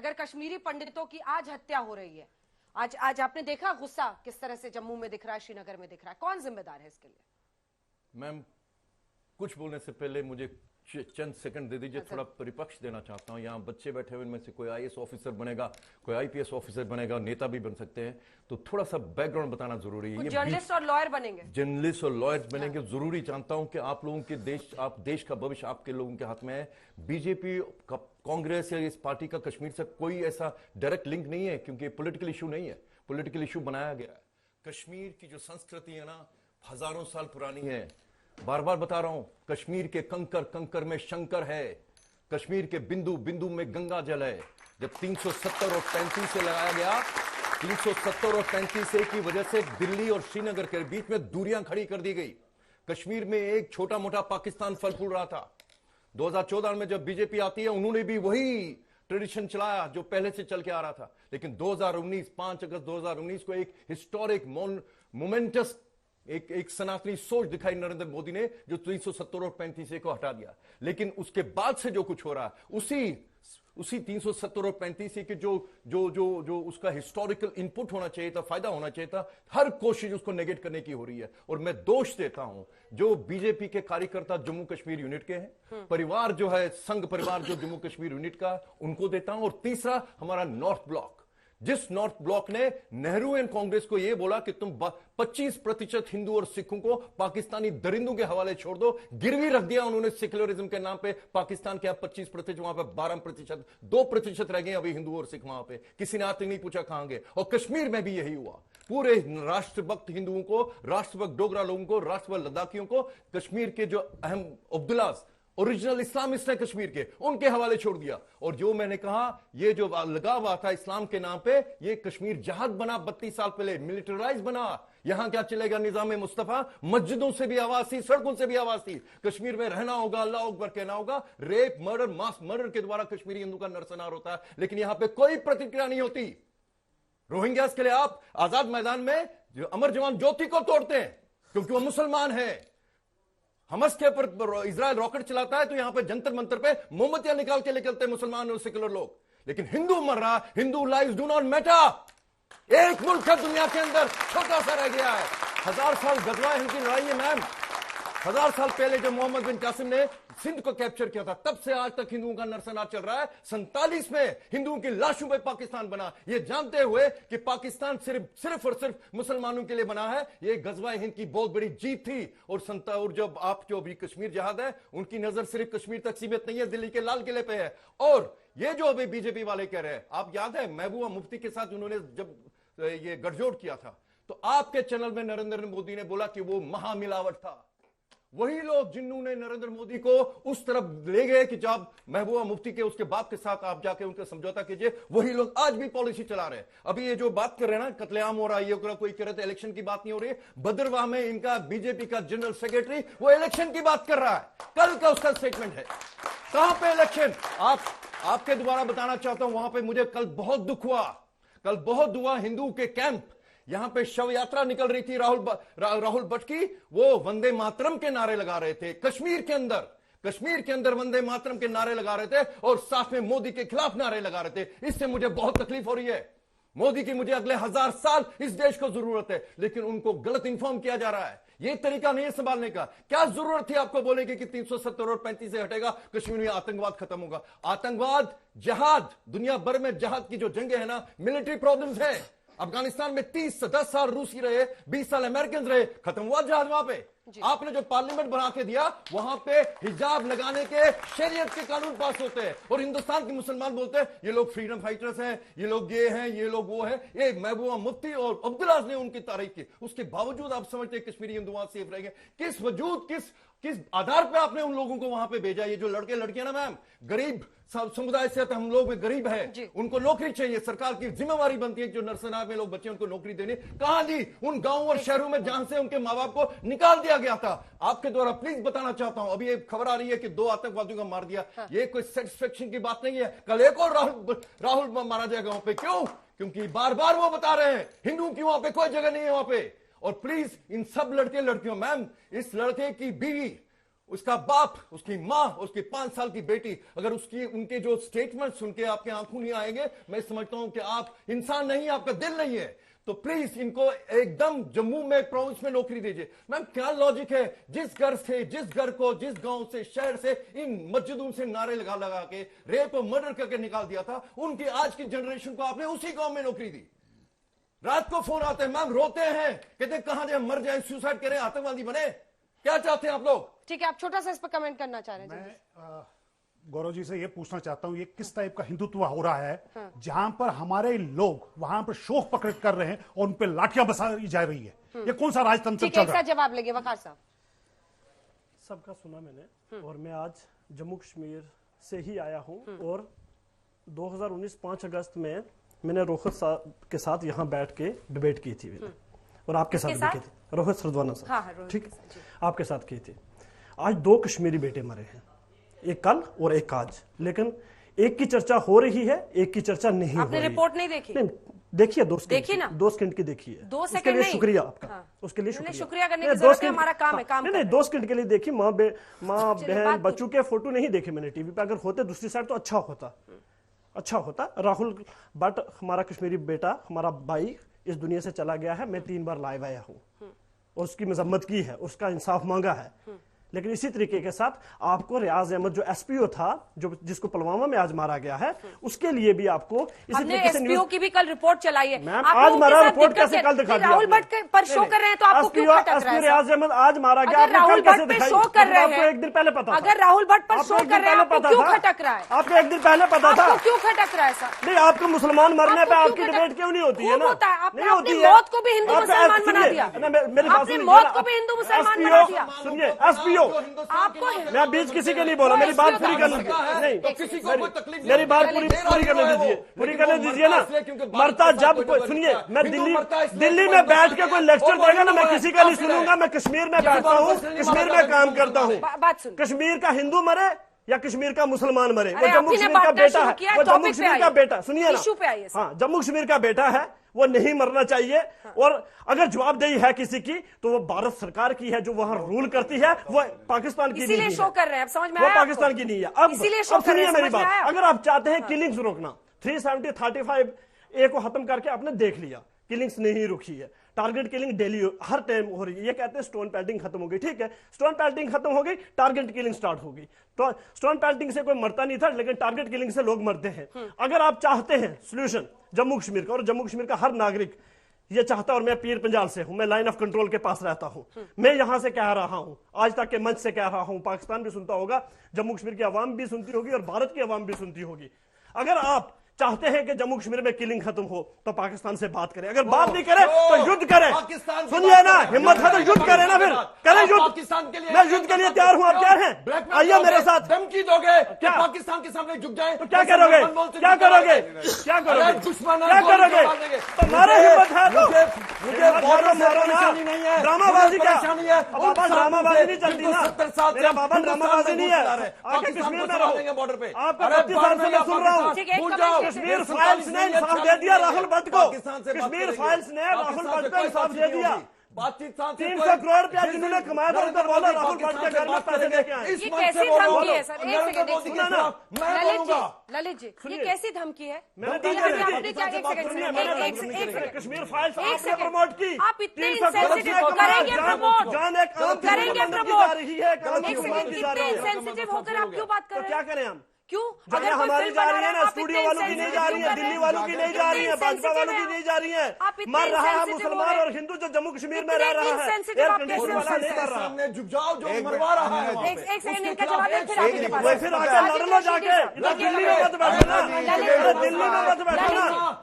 अगर कश्मीरी पंडितों की आज हत्या हो रही है, आज आपने देखा गुस्सा किस तरह से जम्मू में दिख रहा है, श्रीनगर में दिख रहा है, कौन जिम्मेदार है इसके लिए? मैम, कुछ बोलने से पहले मुझे चंद सेकंड दे दीजिए, थोड़ा परिपक्ष देना चाहता हूं। यहाँ बच्चे बैठे हुए, इनमें से कोई आईएएस ऑफिसर बनेगा, कोई आईपीएस ऑफिसर बनेगा, नेता भी बन सकते हैं, तो थोड़ा सा बैकग्राउंड बताना जरूरी है। जर्नलिस्ट और लॉयर बनेंगे, जर्नलिस्ट और लॉयर्स बनेंगे, जरूरी जानता हूं कि आप लोगों के देश का भविष्य आपके लोगों के हाथ में है। बीजेपी का, कांग्रेस या इस पार्टी का कश्मीर से कोई ऐसा डायरेक्ट लिंक नहीं है, क्योंकि पॉलिटिकल इशू नहीं है, पॉलिटिकल इशू बनाया गया है। कश्मीर की जो संस्कृति है ना, हजारों साल पुरानी है। बार बार बता रहा हूं, कश्मीर के कंकर कंकर में शंकर है, कश्मीर के बिंदु बिंदु में गंगा जल है। जब 370 और 35 से लगाया गया, 370 और 35 की वजह से दिल्ली और श्रीनगर के बीच में दूरियां खड़ी कर दी गई। कश्मीर में एक छोटा मोटा पाकिस्तान फल फूल रहा था। 2014 में जब बीजेपी आती है, उन्होंने भी वही ट्रेडिशन चलाया जो पहले से चल के आ रहा था। लेकिन 2019 5 अगस्त 2019 को एक हिस्टोरिक मोमेंटस एक सनातनी सोच दिखाई नरेंद्र मोदी ने, जो 370 और 35 को हटा दिया। लेकिन उसके बाद से जो कुछ हो रहा है, उसी 370 और 35 के जो उसका हिस्टोरिकल इनपुट होना चाहिए था, फायदा होना चाहिए था, हर कोशिश उसको नेगेट करने की हो रही है। और मैं दोष देता हूं जो बीजेपी के कार्यकर्ता जम्मू कश्मीर यूनिट के हैं, परिवार जो है, संघ परिवार जो जम्मू कश्मीर यूनिट का, उनको देता हूं। और तीसरा, हमारा नॉर्थ ब्लॉक, जिस नॉर्थ ब्लॉक ने नेहरू एंड कांग्रेस को यह बोला कि तुम 25% हिंदू और सिखों को पाकिस्तानी दरिंदों के हवाले छोड़ दो, गिरवी रख दिया उन्होंने सेक्युलरिज्म के नाम पे। पाकिस्तान के 25%, वहां पे 12%, 2% रह गए अभी हिंदू और सिख वहां पे। किसी ने आज तक नहीं पूछा कहां गए। और कश्मीर में भी यही हुआ। पूरे राष्ट्रभक्त हिंदुओं को, राष्ट्रभक्त डोगरा लोगों को, राष्ट्रभक्त लद्दाखियों को कश्मीर के जो अहम अब्दुल्लास, ओरिजिनल इस्लामिस्ट है कश्मीर के, उनके हवाले छोड़ दिया। और जो मैंने कहा, ये जो लगाव था इस्लाम के नाम पे, ये कश्मीर जहाद बना 32 साल पहले, मिलिटराइज बना। यहां क्या चलेगा, निजाम मुस्तफा, मस्जिदों से भी आवाज थी, सड़कों से भी आवाज थी। कश्मीर में रहना होगा, अल्लाह अकबर कहना होगा। रेप, मर्डर, मास मर्डर के द्वारा कश्मीरी हिंदू का नरसंहार होता है, लेकिन यहां पर कोई प्रतिक्रिया नहीं होती। रोहिंग्यास के लिए आप आजाद मैदान में जो अमर जवान ज्योति को तोड़ते हैं, क्योंकि वो मुसलमान है। हमस के ऊपर इजराइल रॉकेट चलाता है, तो यहां पे जंतर मंतर पे मोमबत्तियां निकाल के निकलते हैं मुसलमान और सेकुलर लोग। लेकिन हिंदू मर रहा, Hindu lives do not matter. एक मुल्क है दुनिया के अंदर, छोटा सा रह गया है। 1000 साल गजवा हिंद की लड़ाई है मैम। 1000 साल पहले जब मोहम्मद बिन कासिम ने सिंध को कैप्चर किया था, तब से आज तक हिंदुओं का नरसंहार चल रहा है। 47 में हिंदुओं की लाशों पे पाकिस्तान बना, ये जानते हुए कि पाकिस्तान सिर्फ और सिर्फ मुसलमानों के लिए बना है। ये गजवा हिंद की बहुत बड़ी जीत थी। और जब आप जो अभी कश्मीर जहाद है, उनकी नजर सिर्फ कश्मीर तक सीमित नहीं है, दिल्ली के लाल किले पे है। और ये जो अभी बीजेपी वाले कह रहे हैं, आप याद है महबूबा मुफ्ती के साथ उन्होंने जब ये गठजोड़ किया था, तो आपके चैनल में नरेंद्र मोदी ने बोला कि वो महामिलावट था। वही लोग जिन्होंने नरेंद्र मोदी को उस तरफ ले गए कि जब महबूबा मुफ्ती के उसके बाप के साथ आप जाके उनका समझौता कीजिए, वही लोग आज भी पॉलिसी चला रहे हैं। अभी ये जो बात कर रहे हैं ना, कत्लेआम हो रहा है, ये कोई कह रहे थे इलेक्शन की बात नहीं हो रही। भद्रवाह में इनका बीजेपी का जनरल सेक्रेटरी वो इलेक्शन की बात कर रहा है, कल का उसका स्टेटमेंट है। कहां पे इलेक्शन? आपके द्वारा बताना चाहता हूं, वहां पे मुझे कल बहुत दुख हुआ। हिंदू के कैंप, यहां पे शव यात्रा निकल रही थी, राहुल भट्ट की, वो वंदे मातरम के नारे लगा रहे थे। कश्मीर के अंदर वंदे मातरम के नारे लगा रहे थे, और साथ में मोदी के खिलाफ नारे लगा रहे थे। इससे मुझे बहुत तकलीफ हो रही है। मोदी की मुझे अगले 1000 साल इस देश को जरूरत है, लेकिन उनको गलत इंफॉर्म किया जा रहा है। यह तरीका नहीं है संभालने का। क्या जरूरत थी आपको बोले कि 370 और 35 से हटेगा, कश्मीर में आतंकवाद खत्म होगा? आतंकवाद, जहाद, दुनिया भर में जहाद की जो जंगे है ना, मिलिट्री प्रॉब्लम्स है। अफगानिस्तान में 10 साल रूसी रहे, 20 साल अमेरिकन रहे, खत्म हुआ जहाज वहां पे। आपने जो पार्लियामेंट बना के दिया, वहां पे हिजाब लगाने के शरीयत के कानून पास होते हैं, और हिंदुस्तान के मुसलमान बोलते हैं ये लोग फ्रीडम फाइटर्स हैं, ये लोग ये हैं, ये लोग वो हैं। ये महबूबा मुफ्ती और अब्दुल्लाज ने उनकी तारीफ की, उसके बावजूद आप समझते हैं कश्मीरी हिंदू वहां सेफ रहेंगे? किस आधार पे आपने उन लोगों को वहां पे भेजा? ये जो लड़के लड़कियां ना मैम, गरीब समुदाय से, हम लोग में गरीब है, उनको नौकरी चाहिए। सरकार की जिम्मेवारी बनती है जो नरसंहार में लोग बच्चे, उनको नौकरी देनी। कहां दी? उन गांवों और शहरों में जहां से उनके मां बाप को निकाल दिया गया था। आपके द्वारा प्लीज बताना चाहता हूं, अभी एक खबर आ रही है कि 2 आतंकवादियों को मार दिया। ये कोई सेटिस्फेक्शन की बात नहीं है। कल एक और राहुल मारा जाएगा वहां पे। क्यों? क्योंकि बार बार वो बता रहे हैं हिंदुओं की वहां पे कोई जगह नहीं है वहां पे। और प्लीज इन सब लड़के लड़कियों, मैम, इस लड़के की बीवी, उसका बाप, उसकी माँ, उसकी 5 साल की बेटी, अगर उनके जो स्टेटमेंट सुन के आपके आंखों नहीं आएंगे, मैं समझता हूं कि आप इंसान नहीं, आपका दिल नहीं है। तो प्लीज इनको एकदम जम्मू में प्रोविंस में नौकरी दीजिए। मैम क्या लॉजिक है, जिस घर को जिस गांव से, शहर से इन मस्जिदों से नारे लगा लगा के रेप और मर्डर करके निकाल दिया था, उनकी आज की जनरेशन को आपने उसी गांव में नौकरी दी। रात को फोन आते हैं, मैम रोते हैं, कहते हैं कहां जाए, मर जाए, सुसाइड करें, आतंकवादी बने। क्या चाहते हैं आप लोग? ठीक है, आप छोटा सा इस पर कमेंट करना चाह रहे हैं? मैं गौरव जी से ये पूछना चाहता हूं, ये किस टाइप का हिंदुत्व हो रहा है जहां पर हमारे लोग वहां पर शोक प्रकट कर रहे हैं और उन पर लाठियां बरसाई जा रही है? ये कौन सा राजतंत्र ठीक चल है, रहा है? एक साथ जवाब लेंगे वकार साहब। सबका सुना मैंने, और मैं आज जम्मू कश्मीर से ही आया हूं, और 2019 5 अगस्त में मैंने रोहित साहब के साथ यहाँ बैठ के डिबेट की थी मैंने, और आपके साथ भी की थी, रोहित सरदवाना साहब। हाँ, रोहित ठीक, के साथ, जी। आपके साथ की थी। आज 2 कश्मीरी बेटे मरे हैं, एक कल और एक आज, लेकिन एक की चर्चा हो रही है, एक की चर्चा नहीं हो आपने रही। रिपोर्ट नहीं देखी? नहीं, देखिए 2 सेकंड देखी ना? 2 सेकंड की देखी है। 2 उसके सेकंड लिए नहीं। शुक्रिया आपका। हाँ। उसके लिए नहीं, शुक्रिया। शुक्रिया करने की नहीं, जरूरत 2 है, सेकंड हमारा काम है, काम नहीं कर नहीं, रहे 2 सेकंड के लिए देखी। माँ चलिए, बात बहन बच्चों के फोटो नहीं देखे मैंने टीवी पे। अगर होते दूसरी साइड तो अच्छा होता। राहुल बट हमारा कश्मीरी बेटा, हमारा भाई इस दुनिया से चला गया है। मैं 3 बार लाइव आया हूँ और उसकी मजम्मत की है, उसका इंसाफ मांगा है। लेकिन इसी तरीके के साथ आपको रियाज अहमद जो एसपीओ था, जो जिसको पुलवामा में आज मारा गया है, उसके लिए भी आपको इसी हमने तरीके से एसपीओ की भी कल रिपोर्ट चलाई है। मैम आप आज लोगों के मारा साथ रिपोर्ट दिक्कत कैसे है? कल दिखा दिया राहुल आपने? भट्ट पर शो कर रहे हैं तो आपको क्यों खटक रहा है? रियाज अहमद आज मारा गया, अगर आपने राहुल कल कैसे भट्ट पे दिखाई? शो कर रहे आपको हैं, एक दिन पहले पता था। अगर राहुल भट्ट पर आपको शो एक दिन कर रहे हैं, पहले आपको पता क्यों था? खटक रहा है? आपको एक दिन पहले पता था? आपको क्यों खटक रहा है सर? नहीं, आपको मुसलमान मरने पे आपको आपकी क्यों डिबेट क्यों नहीं होती है खूब ना? होता है। आपने नहीं अपनी होती है। मौत को भी हिंदू आप मुसलमान बना सुनिए, दिया। ना, मेरी बात आपने सुनिए, मौत जरा- को भी हिंदू मुसलमान SPO बना दिया। सुनिए, एसपीओ मैं बीच किसी के नहीं बोला, मेरी बात पूरी करने नहीं, तो किसी को कोई तकलीफ मेरी बात नहीं पूरी है। करने दीजिए, पूरी करने दीजिए ना। क्योंकि मरता जब कोई, सुनिए, मैं दिल्ली में बैठ के कोई लेक्चर देगा ना, मैं किसी का नहीं सुनूंगा। मैं कश्मीर में बैठता हूँ, कश्मीर में काम करता हूँ। बात सुन, कश्मीर का हिंदू मरे या कश्मीर का मुसलमान मरे, वो अरे जम्मू आपने कश्मीर का बांटना बेटा शुरू है, किया, वो जम्मू टॉपिक पे कश्मीर का आइए। बेटा, सुनिए इशू पे आइए ना। सर। हाँ, जम्मू कश्मीर का बेटा है, वो नहीं मरना चाहिए। और अगर जवाबदेही है किसी की तो वो भारत सरकार की है, जो वहां रूल करती है, वो पाकिस्तान की इसीलिए नहीं शो है। कर रहे हैं, अब समझ में वो आया पाकिस्तान आपको? की नहीं है। अब इसीलिए शो कर रहे सुनिए हैं, मेरी समझ में बात, आया? अगर आप चाहते हैं किलिंग्स रोकना, 370-35A को खत्म करके आपने देख लिया, किलिंग्स नहीं रुकी है। टारगेट किलिंग डेली हर टाइम हो रही है। ये कहते हैं स्टोन पेल्टिंग खत्म हो गई, ठीक है, स्टोन पेल्टिंग खत्म हो गई, टारगेट किलिंग स्टार्ट हो गई। तो स्टोन पेल्टिंग से कोई मरता नहीं था, लेकिन टारगेट किलिंग से लोग मरते हैं। अगर आप चाहते हैं सोल्यूशन जम्मू कश्मीर का, और जम्मू कश्मीर का हर नागरिक ये चाहता, और मैं पीर पंजाल से हूं, मैं लाइन ऑफ कंट्रोल के पास रहता हूं, मैं यहां से कह रहा हूं, आज तक के मंच से कह रहा हूं, पाकिस्तान भी सुनता होगा, जम्मू कश्मीर की आवाम भी सुनती होगी और भारत की आवाम भी सुनती होगी। अगर आप चाहते हैं कि जम्मू कश्मीर में किलिंग खत्म हो तो पाकिस्तान से बात करें, अगर बात नहीं करें तो युद्ध करें। पाकिस्तान की सुनिए बात ना, करें। हिम्मत है तो युद्ध करें ना, फिर करें युद्ध। पाकिस्तान के लिए मैं युद्ध के लिए तैयार हूं, आप क्या हैं? आइए मेरे साथ। धमकी दोगे कि क्या? पाकिस्तान के सामने झुक जाए तो क्या करोगे? क्या करोगे? क्या करोगे? क्या करोगे? तुम्हारे हिम्मत है तो मुझे बहुत मारो ना। परेशानी नहीं है, ड्रामाबाजी क्या? परेशानी है। अब बाबा ड्रामाबाजी नहीं चलती ना। 70 साल मेरा बाबा ड्रामाबाजी नहीं है। आके पाकिस्तान कश्मीर को में चला रहो। देंगे बॉर्डर पे। आपका अरे 25 साल से मैं सुन रहा हूँ। ठीक है, एक भूल कमेंट जाओ। कीजिए। कश्मीर फाइल्स ने इंसाफ दे दिया राहुल भट्ट को। पाकिस्तान से बात कश्मीर करेंगे। फाइल्स ने राहुल भट्ट को इंसाफ दे दिया। बातचीत 300 करोड़ रुपया जिन्होंने कमाया था, उनको बोला राहुल भट्ट के घर में पैसे लेके आए। ये कैसी धमकी है सर? एक सेकंड, एक सुना ना। सेकंड। ललित जी, ललित जी, ये कैसी धमकी है? मैंने आपने दी क्या, है। एक सेकंड, सुनिए, एक मैंने सेकंड। कश्मीर फाइल्स एक आपने सेकंड। प्रमोट की। आप इतने 300 करोड़ insensitive रुपया कमाया। करेंगे प्रमोट। जान एक आम की करेंगे उम्र की प्रमोट। जा रही है, काम की एक उम्र सेकंड, की जा इतने रही है। इंसेंसिटिव होकर आप क्यों बात कर तो रहे क्या हैं? करें हम? क्यों? जाने अगर कोई हमारी फिल्म जा बना रही है रहा ना, आप स्टूडियो इतने वालों की नहीं जा रही है, insensitive दिल्ली क्यों वालों कर की रहे नहीं जा रही है, हैं? भाजपा वालों की Insensitive नहीं जा रही है। आप इतने मर रहा है insensitive हो मुसलमान रहे हैं। और हिंदू जो जम्मू कश्मीर में इतने रह रहा है। insensitive एयर आप कैसे कंडीशन हो वाला नहीं सकते हैं? मर रहा। सामने झुक जाओ, जो मरवा रहा है वहाँ पे। एक सेकंड, उसके इनका खिलाफ जवाब है, एक फिर आपके एक पास। वो फिर आके लड़ लो जाके, इधर दिल्ली में मत बैठना, ललित, अरे दिल्ली में मत बैठना।